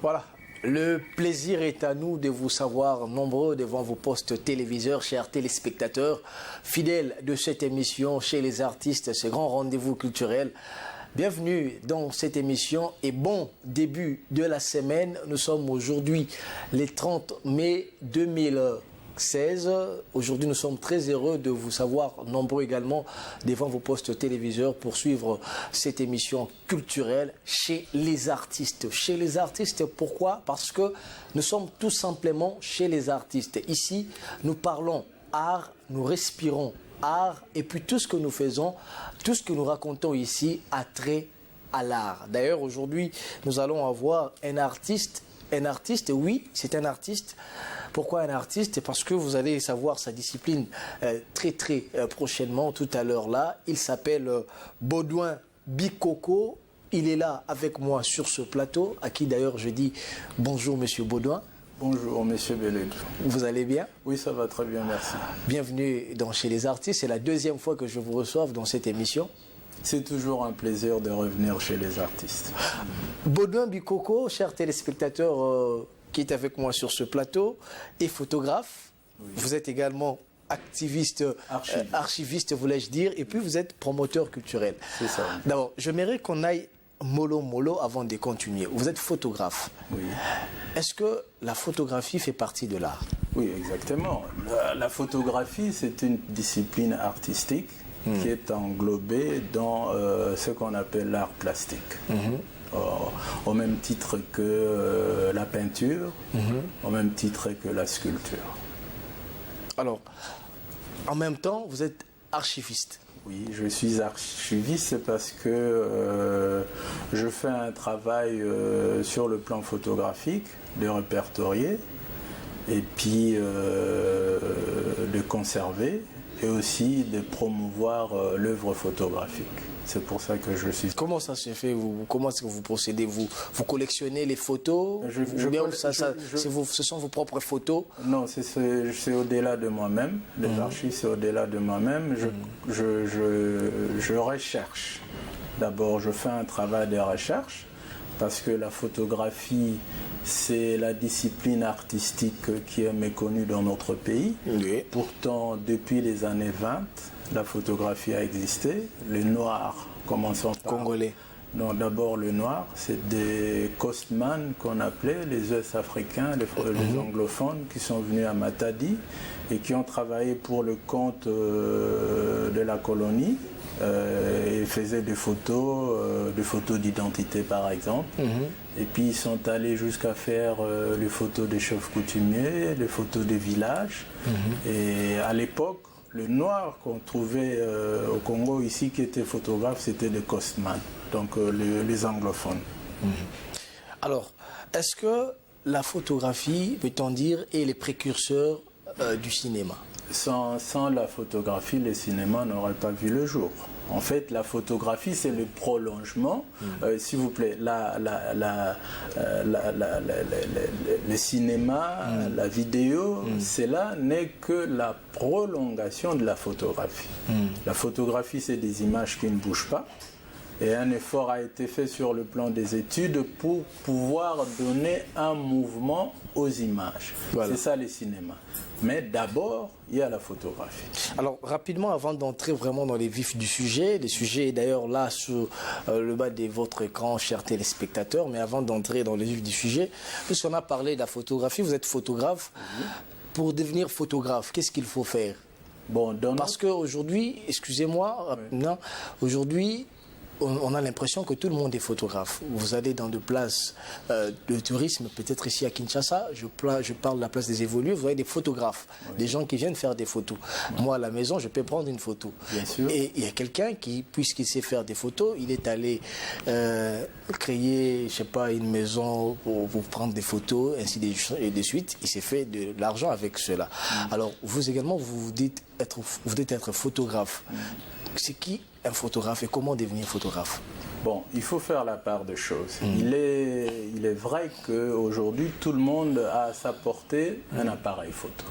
Voilà. Le plaisir est à nous de vous savoir nombreux devant vos postes téléviseurs, chers téléspectateurs, fidèles de cette émission chez les artistes, ce grand rendez-vous culturel. Bienvenue dans cette émission et bon début de la semaine. Nous sommes aujourd'hui le 30 mai 2016. Aujourd'hui, nous sommes très heureux de vous savoir nombreux également devant vos postes téléviseurs pour suivre cette émission culturelle chez les artistes. Chez les artistes, pourquoi? Parce que nous sommes tout simplement chez les artistes. Ici, nous parlons art, nous respirons art et puis tout ce que nous faisons, tout ce que nous racontons ici a trait à l'art. D'ailleurs, aujourd'hui, nous allons avoir un artiste, oui, c'est un artiste. Pourquoi un artiste? Parce que vous allez savoir sa discipline très prochainement, tout à l'heure là. Il s'appelle Baudouin Bikoko. Il est là avec moi sur ce plateau, à qui d'ailleurs je dis bonjour Monsieur Baudouin. Bonjour Monsieur Beled. Vous allez bien? Oui, ça va très bien, merci. Bienvenue dans Chez les artistes. C'est la deuxième fois que je vous reçois dans cette émission. C'est toujours un plaisir de revenir chez les artistes. Baudouin Bikoko, chers téléspectateurs qui est avec moi sur ce plateau, est photographe. Oui. Vous êtes également activiste, archiviste, voulais-je dire, et puis vous êtes promoteur culturel. C'est ça. D'abord, j'aimerais qu'on aille mollo avant de continuer. Vous êtes photographe. Oui. Est-ce que la photographie fait partie de l'art? Oui, exactement. La photographie, c'est une discipline artistique qui est englobée dans ce qu'on appelle l'art plastique. Au même titre que la peinture, au même titre que la sculpture. Alors, en même temps, vous êtes archiviste. Oui, je suis archiviste parce que je fais un travail sur le plan photographique, de répertorier, et puis de conserver, et aussi de promouvoir l'œuvre photographique. C'est pour ça que je suis... Comment ça se fait? Comment est-ce que vous procédez? Vous collectionnez les photos? Ou bien ce sont vos propres photos? Non, c'est au-delà de moi-même. Les archives, c'est au-delà de moi-même. Je recherche. D'abord, je fais un travail de recherche parce que la photographie, c'est la discipline artistique qui est méconnue dans notre pays. Oui. Pourtant, depuis les années 20, la photographie a existé. Le noir, commençons par... Congolais. Non, d'abord le noir, c'est des coastman qu'on appelait, les US africains, les anglophones qui sont venus à Matadi et qui ont travaillé pour le compte de la colonie. Ils faisaient des photos d'identité par exemple. Et puis ils sont allés jusqu'à faire les photos des chefs coutumiers, les photos des villages. Et à l'époque, le noir qu'on trouvait au Congo ici qui était photographe, c'était des coastman, donc les anglophones. Alors, est-ce que la photographie, peut-on dire, est les précurseurs du cinéma? Sans la photographie, le cinéma n'aurait pas vu le jour. En fait, la photographie, c'est le prolongement. S'il vous plaît, le cinéma, la vidéo, cela n'est que la prolongation de la photographie. La photographie, c'est des images qui ne bougent pas. Et un effort a été fait sur le plan des études pour pouvoir donner un mouvement aux images. Voilà. C'est ça le cinéma. Mais d'abord, il y a la photographie. Alors, rapidement, avant d'entrer vraiment dans les vifs du sujet, le sujet est d'ailleurs là sur le bas de votre écran, chers téléspectateurs, mais avant d'entrer dans les vifs du sujet, puisqu'on a parlé de la photographie, vous êtes photographe. Pour devenir photographe, qu'est-ce qu'il faut faire? Parce qu'aujourd'hui, excusez-moi, aujourd'hui, on a l'impression que tout le monde est photographe. Vous allez dans des places de tourisme, peut-être ici à Kinshasa, je parle de la place des évolués, vous avez des photographes, des gens qui viennent faire des photos. Moi, à la maison, je peux prendre une photo. Bien sûr. Et il y a quelqu'un qui, puisqu'il sait faire des photos, il est allé créer, je sais pas, une maison pour prendre des photos, ainsi de suite. Il s'est fait de l'argent avec cela. Alors, vous également, vous dites être photographe. C'est qui un photographe et comment devenir photographe? Bon, il faut faire la part des choses. Il est vrai qu'aujourd'hui, tout le monde a à sa portée un appareil photo.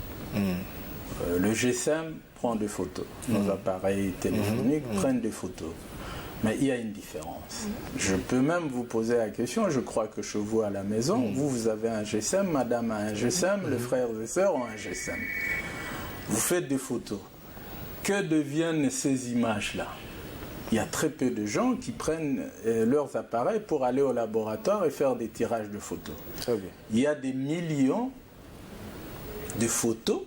Le GSM prend des photos. Nos appareils téléphoniques prennent des photos. Mais il y a une différence. Je peux même vous poser la question, je crois que chez vous à la maison, vous avez un GSM, madame a un GSM, les frères et sœurs ont un GSM. Vous faites des photos. Que deviennent ces images-là? Il y a très peu de gens qui prennent leurs appareils pour aller au laboratoire et faire des tirages de photos. Très bien. Il y a des millions de photos,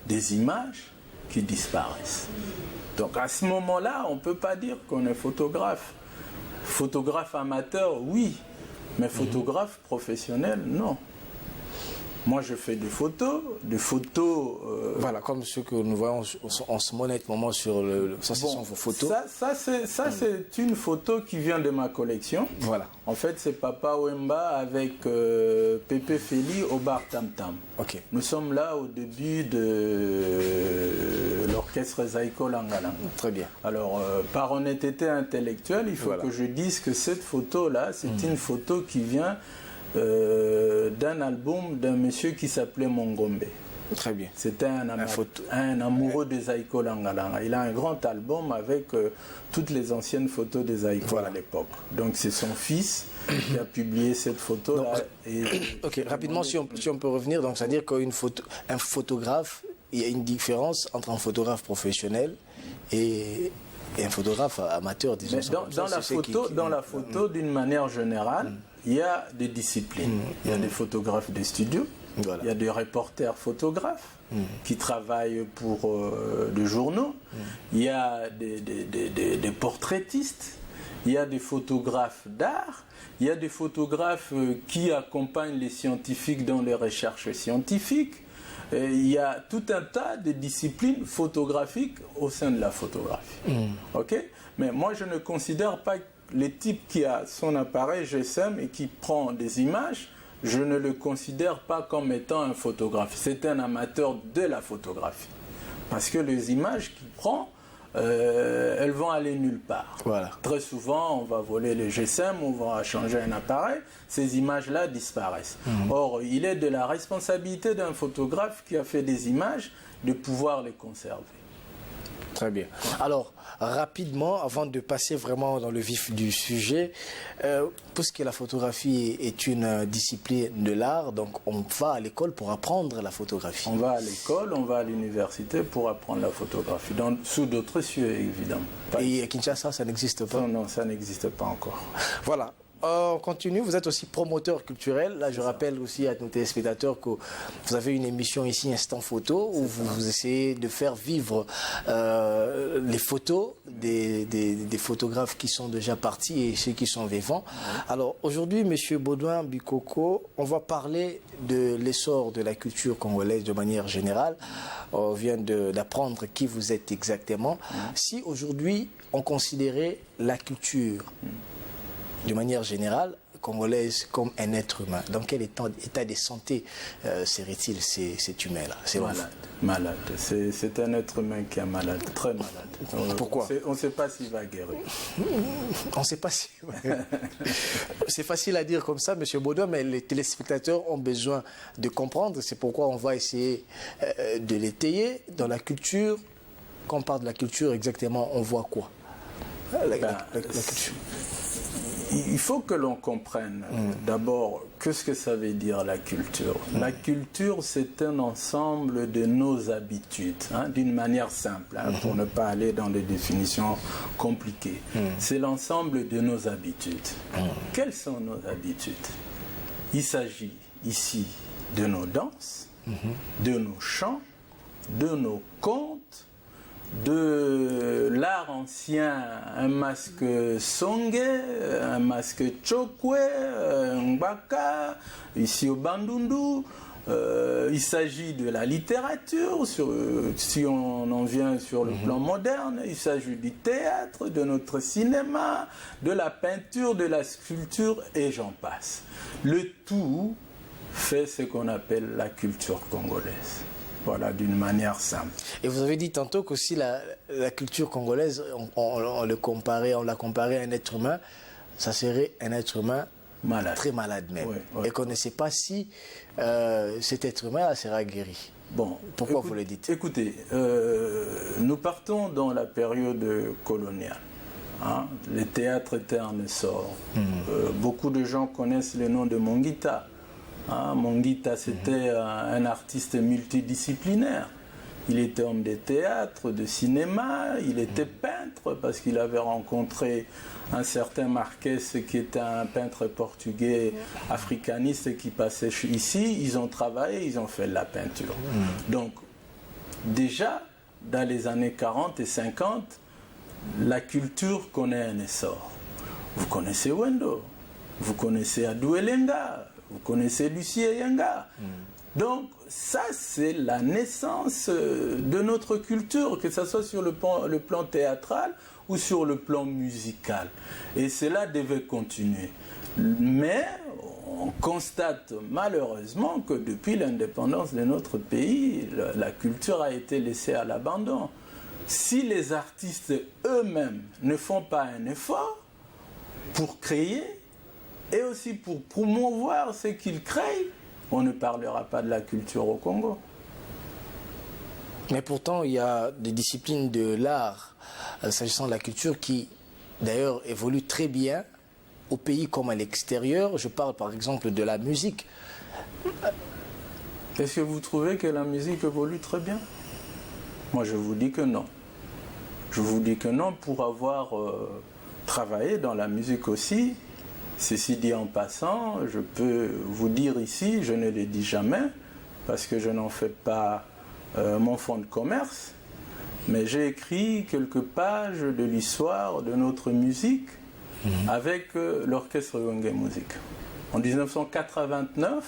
des images qui disparaissent. Donc à ce moment-là, on ne peut pas dire qu'on est photographe. Photographe amateur, oui, mais photographe professionnel, non. Moi, je fais des photos. Voilà, comme ce que nous voyons en ce moment sur le. Ça, ce sont vos photos. Ça c'est une photo qui vient de ma collection. Voilà. En fait, c'est Papa Wemba avec Pépé Feli au bar Tam Tam. Ok. Nous sommes là au début de l'orchestre Zaiko Langalang. Très bien. Alors, par honnêteté intellectuelle, il faut que je dise que cette photo-là, c'est une photo qui vient d'un album d'un monsieur qui s'appelait Mongombe. Très bien. C'était un amoureux des Zaiko Langalanga. Il a un grand album avec toutes les anciennes photos des Zaiko à l'époque. Donc c'est son fils qui a publié cette photo-là. Ok, rapidement, si on peut revenir, donc c'est-à-dire qu'un photographe, il y a une différence entre un photographe professionnel et un photographe amateur, disons. Dans la photo, d'une manière générale, il y a des disciplines. Il y a des photographes de studio, il y a des reporters photographes qui travaillent pour des journaux, il y a des portraitistes, il y a des photographes d'art, il y a des photographes qui accompagnent les scientifiques dans les recherches scientifiques. Il y a tout un tas de disciplines photographiques au sein de la photographie. Ok? Mais moi, je ne considère pas le type qui a son appareil GSM et qui prend des images, je ne le considère pas comme étant un photographe. C'est un amateur de la photographie. Parce que les images qu'il prend, elles vont aller nulle part. Voilà. Très souvent, on va voler les GSM, on va changer un appareil, ces images-là disparaissent. Or, il est de la responsabilité d'un photographe qui a fait des images de pouvoir les conserver. Très bien. Alors, rapidement, avant de passer vraiment dans le vif du sujet, puisque la photographie est une discipline de l'art, donc on va à l'école pour apprendre la photographie. On va à l'école, on va à l'université pour apprendre la photographie, sous d'autres cieux évidemment. Et à Kinshasa, ça n'existe pas? Non, ça n'existe pas encore. Voilà. On continue, vous êtes aussi promoteur culturel. Là, je rappelle aussi à nos téléspectateurs que vous avez une émission ici, Instant Photo, où vous essayez de faire vivre les photos des photographes qui sont déjà partis et ceux qui sont vivants. Alors, aujourd'hui, M. Baudouin Bikoko, on va parler de l'essor de la culture congolaise de manière générale. On vient d'apprendre qui vous êtes exactement. Si aujourd'hui, on considérait la culture de manière générale, congolaise comme un être humain, dans quel état de santé serait-il cet humain-là? C'est malade. C'est un être humain qui est malade, très malade. Pourquoi? On ne sait pas s'il va guérir. On ne sait pas si... C'est facile à dire comme ça, M. Baudouin, mais les téléspectateurs ont besoin de comprendre. C'est pourquoi on va essayer de l'étayer. Dans la culture, quand on parle de la culture, exactement, on voit quoi? La culture. Il faut que l'on comprenne d'abord qu'est-ce que ça veut dire la culture. La culture, c'est un ensemble de nos habitudes, d'une manière simple, pour ne pas aller dans des définitions compliquées. C'est l'ensemble de nos habitudes. Quelles sont nos habitudes? Il s'agit ici de nos danses, de nos chants, de nos contes, de l'art ancien, un masque songé, un masque chokwe, un baka, ici au Bandundu. Il s'agit de la littérature, si on en vient sur le plan moderne, il s'agit du théâtre, de notre cinéma, de la peinture, de la sculpture, et j'en passe. Le tout fait ce qu'on appelle la culture congolaise. Voilà, d'une manière simple. Et vous avez dit tantôt qu'aussi la culture congolaise, on l'a comparé à un être humain, ça serait un être humain malade, très malade même. Et qu'on ne sait pas si cet être humain sera guéri. Bon, pourquoi vous le dites? Écoutez, nous partons dans la période coloniale. hein. Le théâtre était en essor. Beaucoup de gens connaissent le nom de Mongita. Hein. Mongita, c'était un artiste multidisciplinaire. Il était homme de théâtre, de cinéma, il était peintre parce qu'il avait rencontré un certain Marquez qui était un peintre portugais africaniste qui passait ici. Ils ont travaillé, ils ont fait de la peinture. Donc déjà, dans les années 40 et 50, la culture connaît un essor. Vous connaissez Wendo, vous connaissez Adou Elenga, vous connaissez Lucie Yanga. Donc ça, c'est la naissance de notre culture, que ce soit sur le plan théâtral ou sur le plan musical. Et cela devait continuer. Mais on constate malheureusement que depuis l'indépendance de notre pays, la culture a été laissée à l'abandon. Si les artistes eux-mêmes ne font pas un effort pour créer et aussi pour promouvoir ce qu'ils créent, on ne parlera pas de la culture au Congo. Mais pourtant, il y a des disciplines de l'art, s'agissant de la culture, qui d'ailleurs évoluent très bien au pays comme à l'extérieur. Je parle par exemple de la musique. Est-ce que vous trouvez que la musique évolue très bien? Moi, je vous dis que non. Je vous dis que non pour avoir travaillé dans la musique aussi. Ceci dit en passant, je peux vous dire ici, je ne le dis jamais, parce que je n'en fais pas mon fonds de commerce, mais j'ai écrit quelques pages de l'histoire de notre musique avec l'orchestre Wenge Music. En 1989,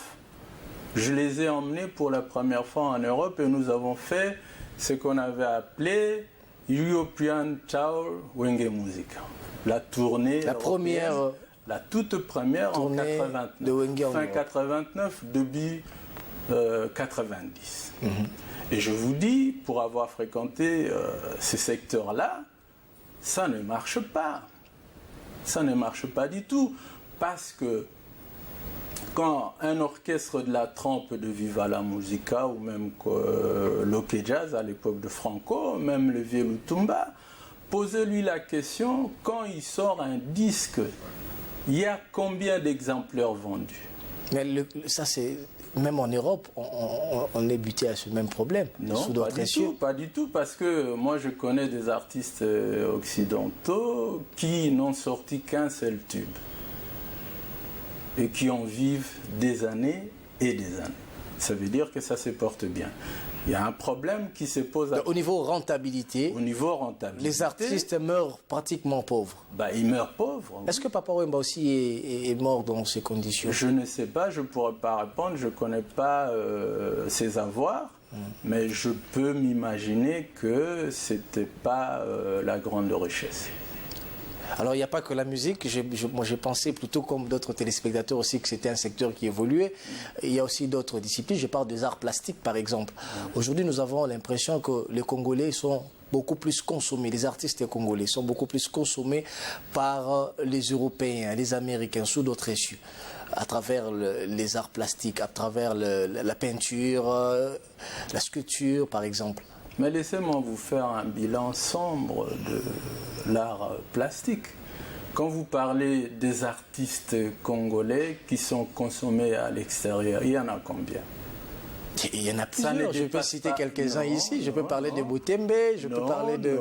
je les ai emmenés pour la première fois en Europe et nous avons fait ce qu'on avait appelé European Tour Wenge Music. La tournée européenne. La toute première en 89, fin 89, début 90. Et je vous dis, pour avoir fréquenté ces secteurs-là, ça ne marche pas. Ça ne marche pas du tout. Parce que quand un orchestre de la trempe de Viva la Musica, ou même l'Ok Jazz à l'époque de Franco, même le vieux Lutumba, posait lui la question, quand il sort un disque, il y a combien d'exemplaires vendus? Mais ça, c'est même en Europe, on est buté à ce même problème. Non, pas du tout, parce que moi je connais des artistes occidentaux qui n'ont sorti qu'un seul tube et qui en vivent des années et des années. Ça veut dire que ça se porte bien. Il y a un problème qui se pose au niveau rentabilité. Les artistes meurent pratiquement pauvres. Ils meurent pauvres. Est-ce que Papa Wemba aussi est mort dans ces conditions? Je ne sais pas, je ne pourrais pas répondre, je ne connais pas ses avoirs, mais je peux m'imaginer que ce n'était pas la grande richesse. Alors il n'y a pas que la musique, moi j'ai pensé plutôt comme d'autres téléspectateurs aussi que c'était un secteur qui évoluait. Il y a aussi d'autres disciplines, je parle des arts plastiques par exemple. Aujourd'hui nous avons l'impression que les Congolais sont beaucoup plus consommés, les artistes congolais sont beaucoup plus consommés par les Européens, les Américains sous d'autres issues, à travers les arts plastiques, à travers la peinture, la sculpture par exemple. Mais laissez-moi vous faire un bilan sombre de l'art plastique. Quand vous parlez des artistes congolais qui sont consommés à l'extérieur, il y en a combien? Il y en a plusieurs, je peux citer quelques-uns ici, je peux parler de Boutembe, je peux parler de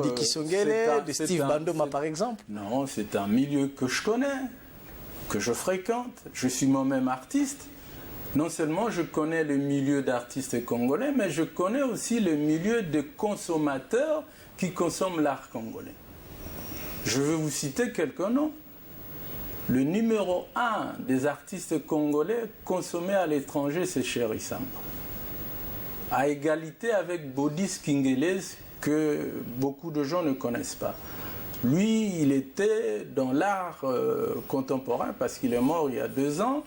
Diki Songele, de Steve Bandoma par exemple. Non, c'est un milieu que je connais, que je fréquente, je suis moi-même artiste. Non seulement je connais le milieu d'artistes congolais, mais je connais aussi le milieu de consommateurs qui consomment l'art congolais. Je vais vous citer quelques noms. Le numéro 1 des artistes congolais consommés à l'étranger, c'est Chéri Samba. À égalité avec Bodis Kingelez, que beaucoup de gens ne connaissent pas. Lui, il était dans l'art contemporain parce qu'il est mort il y a 2 ans.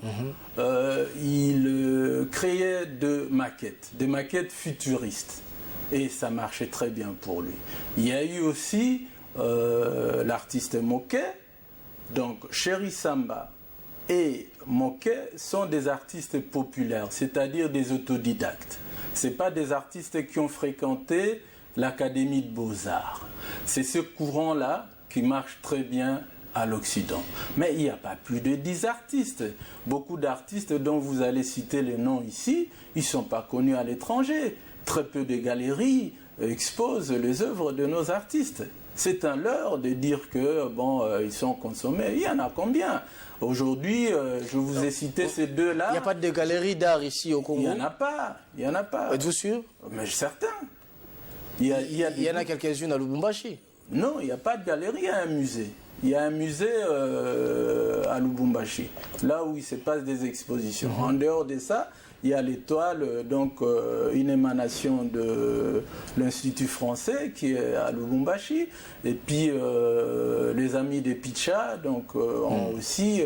Il créait des maquettes futuristes. Et ça marchait très bien pour lui. Il y a eu aussi l'artiste Moquet. Donc, Chéri Samba et Moquet sont des artistes populaires, c'est-à-dire des autodidactes. Ce ne sont pas des artistes qui ont fréquenté l'Académie de Beaux-Arts. C'est ce courant-là qui marche très bien à l'Occident. Mais il n'y a pas plus de 10 artistes. Beaucoup d'artistes dont vous allez citer les noms ici, ils ne sont pas connus à l'étranger. Très peu de galeries exposent les œuvres de nos artistes. C'est un leurre de dire que ils sont consommés. Il y en a combien? Aujourd'hui, je vous ai cité ces deux-là. Il n'y a pas de galerie d'art ici au Congo? Il n'y en a pas. Il y en a pas. Êtes-vous sûr? Mais certain. Il y en a quelques-unes à Lubumbashi. Non, il n'y a pas de galerie, il y a un musée. Il y a un musée à Lubumbashi, là où il se passe des expositions. En dehors de ça, il y a l'Étoile, donc une émanation de l'Institut français qui est à Lubumbashi. Et puis les amis des Picha donc, ont aussi.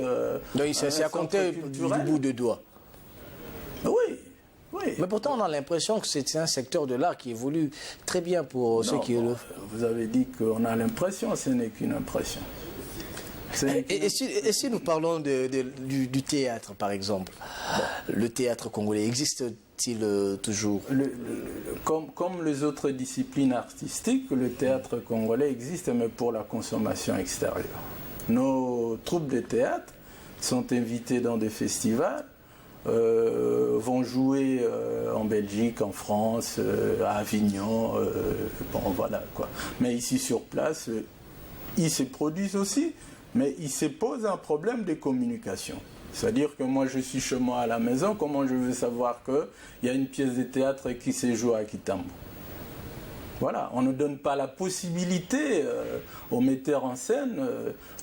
Donc c'est à compter du bout de doigt. Oui. Oui. Mais pourtant, on a l'impression que c'est un secteur de l'art qui évolue très bien pour ceux qui le font. Vous avez dit qu'on a l'impression, ce n'est qu'une impression. Et si nous parlons du théâtre, par exemple, le théâtre congolais existe-t-il toujours? Comme les autres disciplines artistiques, le théâtre congolais existe, mais pour la consommation extérieure. Nos troupes de théâtre sont invitées dans des festivals, vont jouer en Belgique, en France, à Avignon, voilà quoi. Mais ici sur place, ils se produisent aussi, mais il se pose un problème de communication. C'est-à-dire que moi je suis chez moi à la maison, comment je veux savoir qu'il y a une pièce de théâtre qui se joue à Kitambo? Voilà, on ne donne pas la possibilité aux metteurs en scène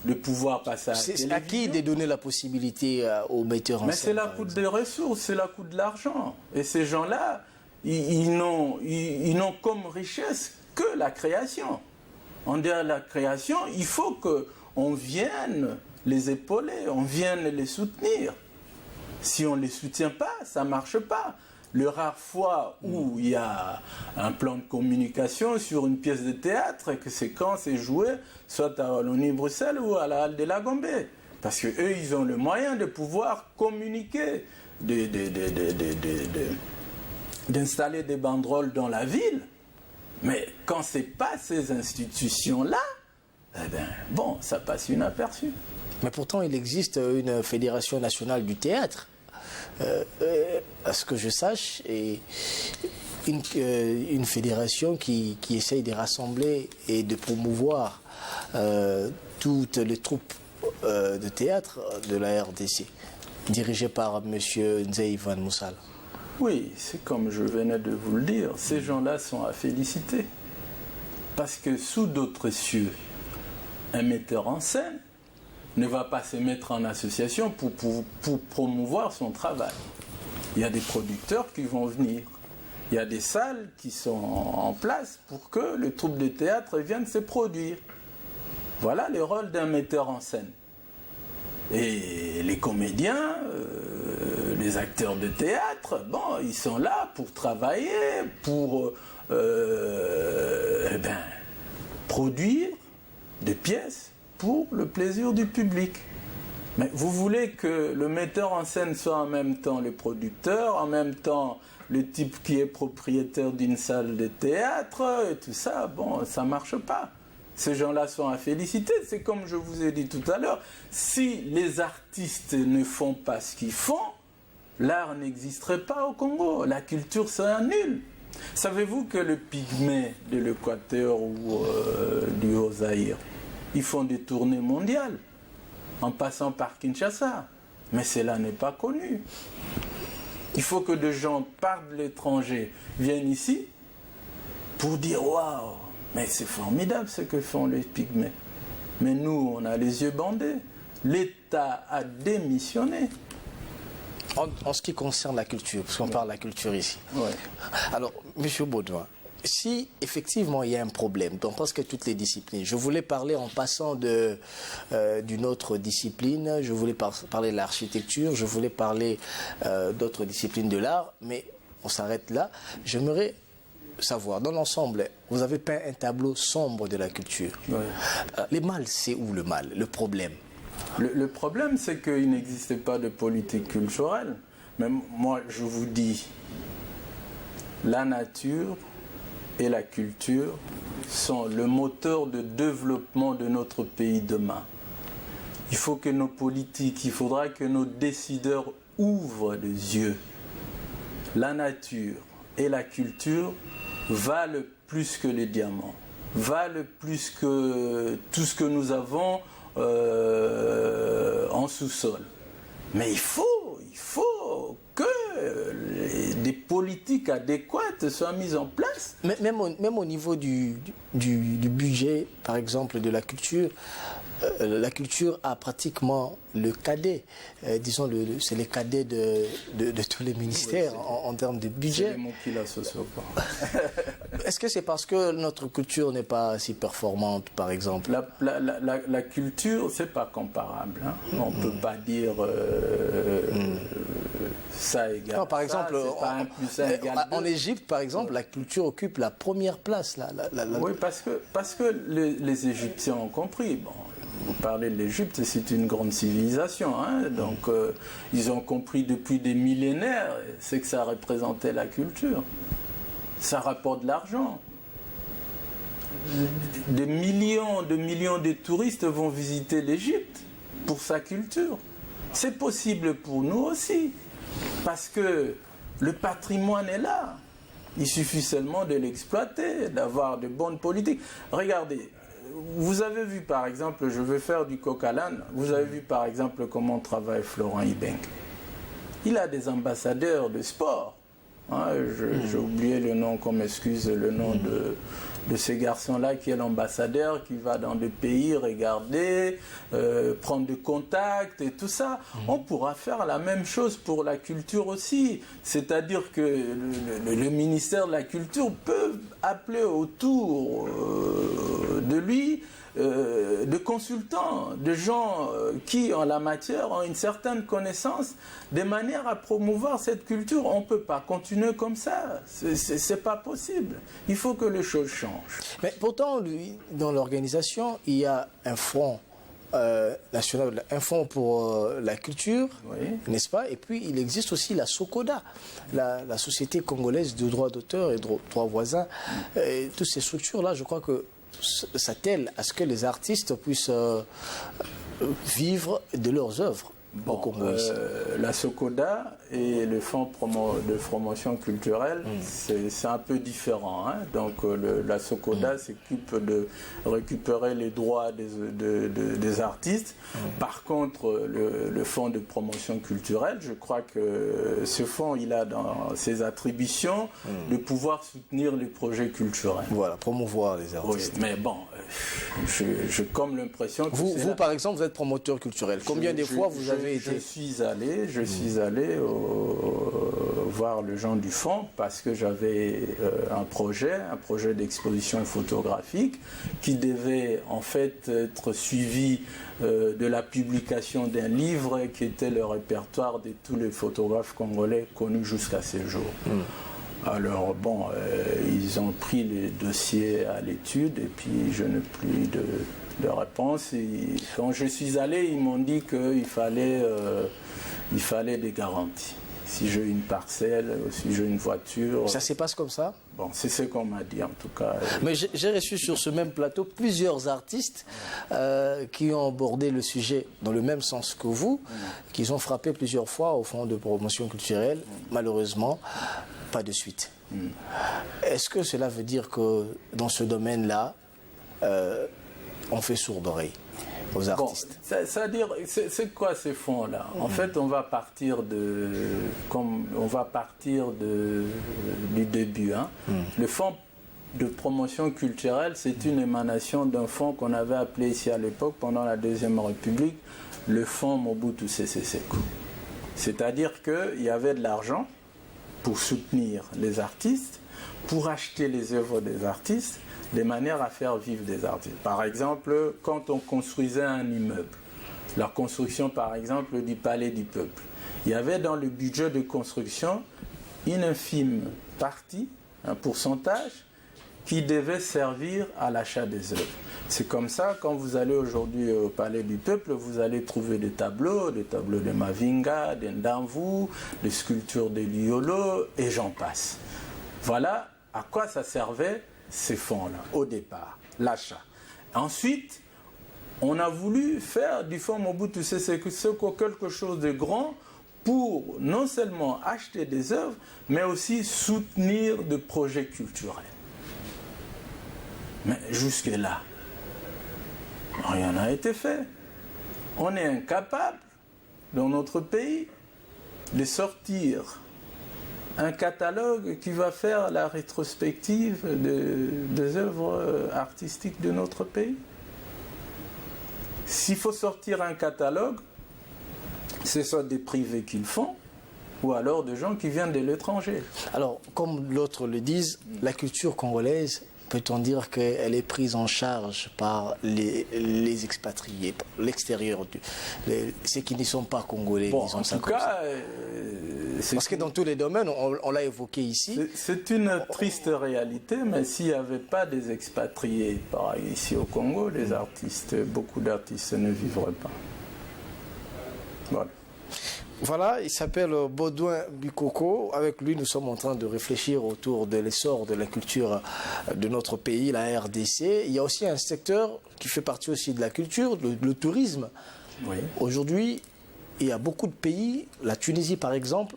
de pouvoir passer à la télévision. C'est à qui de donner la possibilité aux metteurs en scène? Mais c'est la coût des ressources, c'est la coût de l'argent. Et ces gens-là, ils n'ont comme richesse que la création. En dehors de la création, il faut qu'on vienne les épauler, on vienne les soutenir. Si on ne les soutient pas, ça ne marche pas. Le rare fois où il y a un plan de communication sur une pièce de théâtre, que c'est quand c'est joué, soit à Wallonie-Bruxelles ou à la Halle de la Gombe. Parce qu'eux, ils ont le moyen de pouvoir communiquer, d'installer des banderoles dans la ville. Mais quand ce n'est pas ces institutions-là, ça passe inaperçu. Mais pourtant, il existe une fédération nationale du théâtre. À ce que je sache, et une fédération qui essaye de rassembler et de promouvoir toutes les troupes de théâtre de la RDC, dirigée par M. Nzei Van Moussala. Oui, c'est comme je venais de vous le dire, ces gens-là sont à féliciter. Parce que sous d'autres cieux, un metteur en scène ne va pas se mettre en association pour promouvoir son travail. Il y a des producteurs qui vont venir. Il y a des salles qui sont en place pour que le troupe de théâtre vienne se produire. Voilà le rôle d'un metteur en scène. Et les comédiens, les acteurs de théâtre, ils sont là pour travailler, pour produire des pièces pour le plaisir du public. Mais vous voulez que le metteur en scène soit en même temps le producteur, en même temps le type qui est propriétaire d'une salle de théâtre, et tout ça, ça ne marche pas. Ces gens-là sont à féliciter. C'est comme je vous ai dit tout à l'heure, si les artistes ne font pas ce qu'ils font, l'art n'existerait pas au Congo, la culture serait nulle. Savez-vous que les pygmées de l'Équateur ou du Haut-Zaïre, ils font des tournées mondiales en passant par Kinshasa. Mais cela n'est pas connu. Il faut que des gens partent de l'étranger, viennent ici pour dire « Waouh, mais c'est formidable ce que font les pygmées. » Mais nous, on a les yeux bandés. L'État a démissionné. En ce qui concerne la culture, parce qu'on parle de la culture ici. Ouais. Alors, M. Baudouin, si effectivement il y a un problème dans presque toutes les disciplines, je voulais parler en passant d'une autre discipline, je voulais parler de l'architecture, je voulais parler d'autres disciplines de l'art, mais on s'arrête là. J'aimerais savoir, dans l'ensemble, vous avez peint un tableau sombre de la culture. Ouais. Le mal, c'est où le mal, le problème? Le problème, c'est qu'il n'existe pas de politique culturelle. Mais moi, je vous dis, la nature et la culture sont le moteur de développement de notre pays demain. Il faut que nos politiques, il faudra que nos décideurs ouvrent les yeux. La nature et la culture valent plus que les diamants, valent plus que tout ce que nous avons en sous-sol. Mais il faut que des politiques adéquates soient mises en place. Même au niveau du budget, par exemple, de la culture a pratiquement le cadet, disons, c'est les cadets de tous les ministères en termes de budget. C'est les mots qui l'associent pas. Est-ce que c'est parce que notre culture n'est pas si performante, par exemple? La culture, c'est pas comparable. Hein. On ne peut pas dire ça égale. Non, par exemple, en deux. Égypte, par exemple, la culture occupe la première place. Oui, parce que les Égyptiens ont compris. Bon, vous parlez de l'Égypte, c'est une grande civilisation. Hein, donc, ils ont compris depuis des millénaires ce que ça représentait la culture. Ça rapporte de l'argent. Des millions de touristes vont visiter l'Égypte pour sa culture. C'est possible pour nous aussi, parce que le patrimoine est là. Il suffit seulement de l'exploiter, d'avoir de bonnes politiques. Regardez, vous avez vu par exemple, je vais faire du coq à l'âne, vous avez vu par exemple comment travaille Florent Ibenge. Il a des ambassadeurs de sport. Hein, j'ai oublié le nom, qu'on m'excuse, le nom de ces garçons-là qui est l'ambassadeur, qui va dans des pays regarder, prendre des contacts et tout ça. On pourra faire la même chose pour la culture aussi. C'est-à-dire que le ministère de la Culture peut appeler autour de lui de consultants, de gens qui en la matière ont une certaine connaissance, de manière à promouvoir cette culture. On ne peut pas continuer comme ça, c'est pas possible. Il faut que les choses changent. Mais pourtant, dans l'organisation, il y a un fonds national, un fonds pour la culture, oui, n'est-ce pas? Et puis il existe aussi la SOCODA, la Société congolaise de droits d'auteur et de droits voisins. Et toutes ces structures-là, je crois que ça t'aide à ce que les artistes puissent vivre de leurs œuvres. Bon, la SOCODA et le Fonds de promotion culturelle, c'est un peu différent. Hein. Donc la SOCODA s'occupe de récupérer les droits des artistes. Par contre, le Fonds de promotion culturelle, je crois que ce fonds, il a dans ses attributions de pouvoir soutenir les projets culturels. Voilà, promouvoir les artistes. Oui, mais bon, j'ai comme l'impression que... Vous, par exemple, vous êtes promoteur culturel. Combien de fois vous avez été... Je suis allé voir le gens du fonds parce que j'avais un projet d'exposition photographique qui devait en fait être suivi de la publication d'un livre qui était le répertoire de tous les photographes congolais connus jusqu'à ce jour. Alors bon, ils ont pris les dossiers à l'étude et puis je n'ai plus de réponse. Et quand je suis allé, ils m'ont dit qu'il fallait des garanties. Si j'ai une parcelle, si j'ai une voiture... Ça se passe comme ça? Bon, c'est ce qu'on m'a dit en tout cas. Mais j'ai reçu sur ce même plateau plusieurs artistes qui ont abordé le sujet dans le même sens que vous, qui ont frappé plusieurs fois au Fonds de promotion culturelle. Malheureusement, pas de suite. Est-ce que cela veut dire que dans ce domaine-là, on fait sourde oreille aux artistes? Bon, c'est-à-dire, c'est quoi ces fonds-là? En fait, on va partir du début. Hein. Le fonds de promotion culturelle, c'est une émanation d'un fonds qu'on avait appelé ici à l'époque, pendant la Deuxième République, le fonds Mobutu Sese Seko. C'est-à-dire qu'il y avait de l'argent pour soutenir les artistes, pour acheter les œuvres des artistes, de manière à faire vivre des artistes. Par exemple, quand on construisait un immeuble, la construction par exemple du Palais du Peuple, il y avait dans le budget de construction une infime partie, un pourcentage, qui devait servir à l'achat des œuvres. C'est comme ça, quand vous allez aujourd'hui au Palais du Peuple, vous allez trouver des tableaux de Mavinga, de Ndamvu, des sculptures de Liolo, et j'en passe. Voilà à quoi ça servait ces fonds-là au départ, l'achat. Ensuite, on a voulu faire du fonds Mobutu Sese Seko quelque chose de grand pour non seulement acheter des œuvres, mais aussi soutenir des projets culturels. Mais jusque-là, rien n'a été fait. On est incapable, dans notre pays, de sortir un catalogue qui va faire la rétrospective des œuvres artistiques de notre pays. S'il faut sortir un catalogue, c'est soit des privés qui le font, ou alors des gens qui viennent de l'étranger. Alors, comme l'autre le disent, la culture congolaise, peut-on dire qu'elle est prise en charge par les expatriés, l'extérieur, ceux qui ne sont pas congolais, bon, disons en ça tout comme cas, ça. Parce que dans tous les domaines, on l'a évoqué ici. C'est une triste réalité, mais s'il n'y avait pas des expatriés, pareil ici au Congo, les artistes, beaucoup d'artistes ne vivraient pas. Voilà. Voilà, il s'appelle Baudouin Bikoko. Avec lui, nous sommes en train de réfléchir autour de l'essor de la culture de notre pays, la RDC. Il y a aussi un secteur qui fait partie aussi de la culture, le tourisme. Oui. Aujourd'hui, il y a beaucoup de pays, la Tunisie par exemple,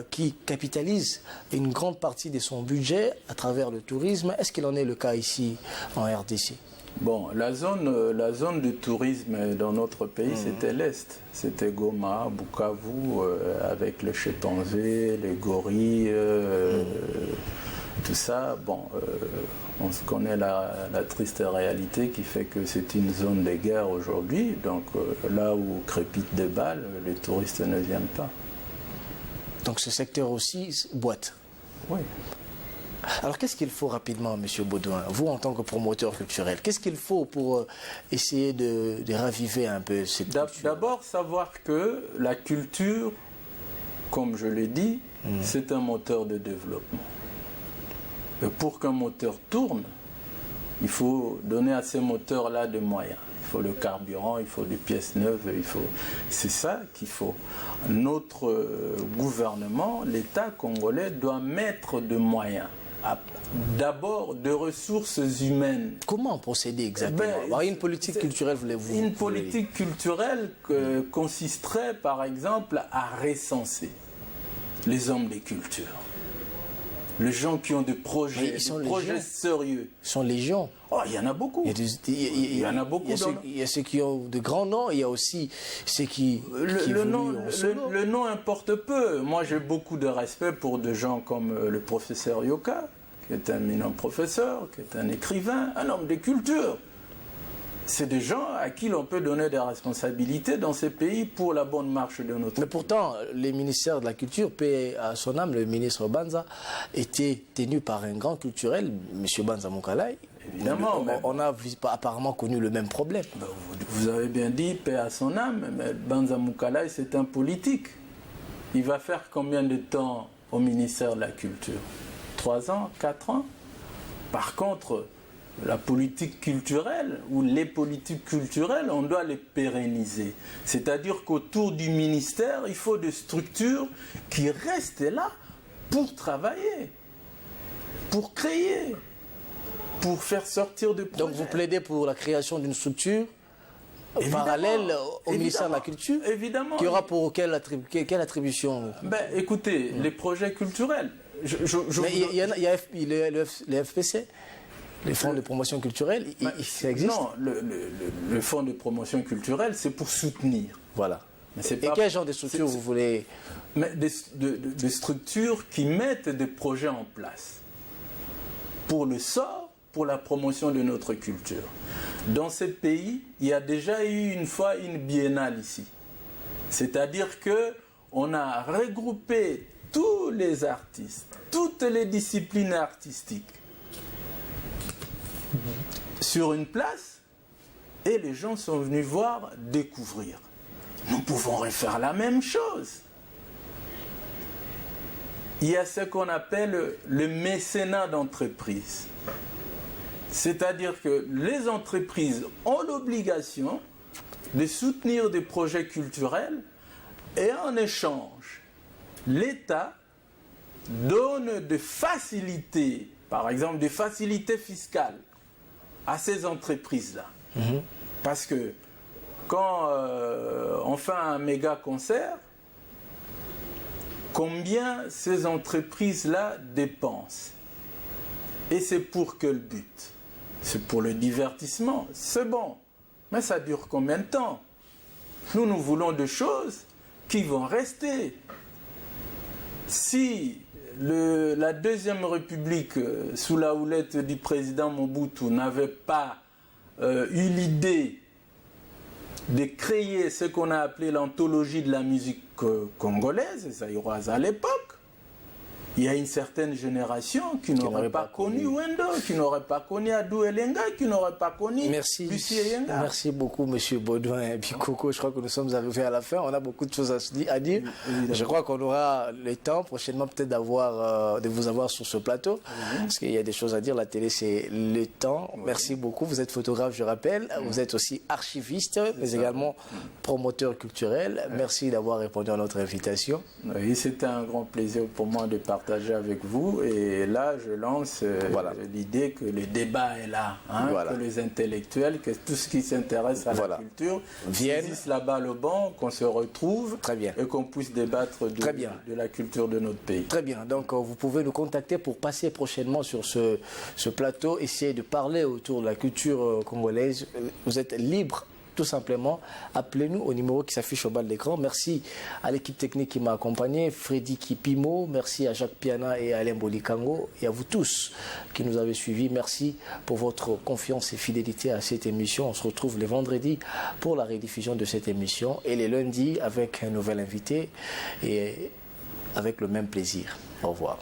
qui capitalise une grande partie de son budget à travers le tourisme. Est-ce qu'il en est le cas ici en RDC ? Bon, la zone de tourisme dans notre pays, c'était l'Est. C'était Goma, Bukavu, avec les chimpanzés, les gorilles, tout ça. Bon, on se connaît la triste réalité qui fait que c'est une zone de guerre aujourd'hui. Donc là où crépitent des balles, les touristes ne viennent pas. Donc ce secteur aussi boite. Oui. Alors qu'est-ce qu'il faut rapidement, M. Baudouin, vous en tant que promoteur culturel, qu'est-ce qu'il faut pour essayer de raviver un peu cette culture ? D'abord, savoir que la culture, comme je l'ai dit, c'est un moteur de développement. Et pour qu'un moteur tourne, il faut donner à ces moteurs-là des moyens. Il faut le carburant, il faut des pièces neuves, c'est ça qu'il faut. Notre gouvernement, l'État congolais, doit mettre des moyens. D'abord, de ressources humaines. Comment procéder exactement ? Une politique culturelle, voulez-vous ? Une politique culturelle consisterait, par exemple, à recenser les hommes des cultures. Les gens qui ont des projets sérieux. Ils sont légions. Oh, il y en a beaucoup. Il y en a beaucoup. Il y a ceux qui ont de grands noms, il y a aussi ceux qui le nom importe peu. Moi, j'ai beaucoup de respect pour des gens comme le professeur Yoka, qui est un éminent professeur, qui est un écrivain, un homme de culture. C'est des gens à qui l'on peut donner des responsabilités dans ces pays pour la bonne marche de notre pays. Mais pourtant, les ministères de la Culture, paix à son âme, le ministre Banza, était tenu par un grand culturel, M. Banza Moukalai. Évidemment. On a apparemment connu le même problème. Vous avez bien dit, paix à son âme, mais Banza Moukalai, c'est un politique. Il va faire combien de temps au ministère de la Culture ? 3 ans, 4 ans ? Par contre, la politique culturelle ou les politiques culturelles, on doit les pérenniser. C'est-à-dire qu'autour du ministère, il faut des structures qui restent là pour travailler, pour créer, pour faire sortir des projets. Donc vous plaidez pour la création d'une structure parallèle au ministère de la Culture ? Évidemment. Qui aura pour quelle attribution ? Écoutez, les projets culturels. Mais il y a les FPC, les fonds de promotion culturelle, ça existe ? Non, le fonds de promotion culturelle, c'est pour soutenir. Voilà. Et quel genre de structure vous voulez ? Mais des structures qui mettent des projets en place pour le sort, pour la promotion de notre culture. Dans ces pays, il y a déjà eu une fois une biennale ici. C'est-à-dire qu'on a regroupé tous les artistes, toutes les disciplines artistiques sur une place et les gens sont venus voir, découvrir. Nous pouvons refaire la même chose. Il y a ce qu'on appelle le mécénat d'entreprise. C'est-à-dire que les entreprises ont l'obligation de soutenir des projets culturels et en échange, l'État donne des facilités, par exemple des facilités fiscales à ces entreprises-là. Parce que quand on fait un méga concert, combien ces entreprises-là dépensent? Et c'est pour quel but? C'est pour le divertissement, c'est bon. Mais ça dure combien de temps? Nous voulons des choses qui vont rester. Si la Deuxième République, sous la houlette du président Mobutu, n'avait pas eu l'idée de créer ce qu'on a appelé l'anthologie de la musique congolaise, zaïroise à l'époque, il y a une certaine génération qui n'aurait pas connu Wendo, qui n'aurait pas connu Adou Elenga, qui n'aurait pas connu Lucie Yenga. Merci beaucoup, M. Baudouin et puis Coco. Je crois que nous sommes arrivés à la fin. On a beaucoup de choses à dire. Je crois qu'on aura le temps prochainement peut-être de vous avoir sur ce plateau. Parce qu'il y a des choses à dire. La télé, c'est le temps. Merci beaucoup. Vous êtes photographe, je rappelle. Vous êtes aussi archiviste, mais également promoteur culturel. Merci d'avoir répondu à notre invitation. Oui, c'était un grand plaisir pour moi de partager avec vous, et là je lance l'idée que le débat est là, que les intellectuels, que tout ce qui s'intéresse à la culture saisissent là-bas le banc, qu'on se retrouve et qu'on puisse débattre de la culture de notre pays. Très bien, donc vous pouvez nous contacter pour passer prochainement sur ce plateau, essayer de parler autour de la culture congolaise. Vous êtes libre. Tout simplement, appelez-nous au numéro qui s'affiche au bas de l'écran. Merci à l'équipe technique qui m'a accompagné, Freddy Kipimo, merci à Jacques Piana et à Alain Bolikango, et à vous tous qui nous avez suivis. Merci pour votre confiance et fidélité à cette émission. On se retrouve les vendredis pour la rediffusion de cette émission et les lundis avec un nouvel invité et avec le même plaisir. Au revoir.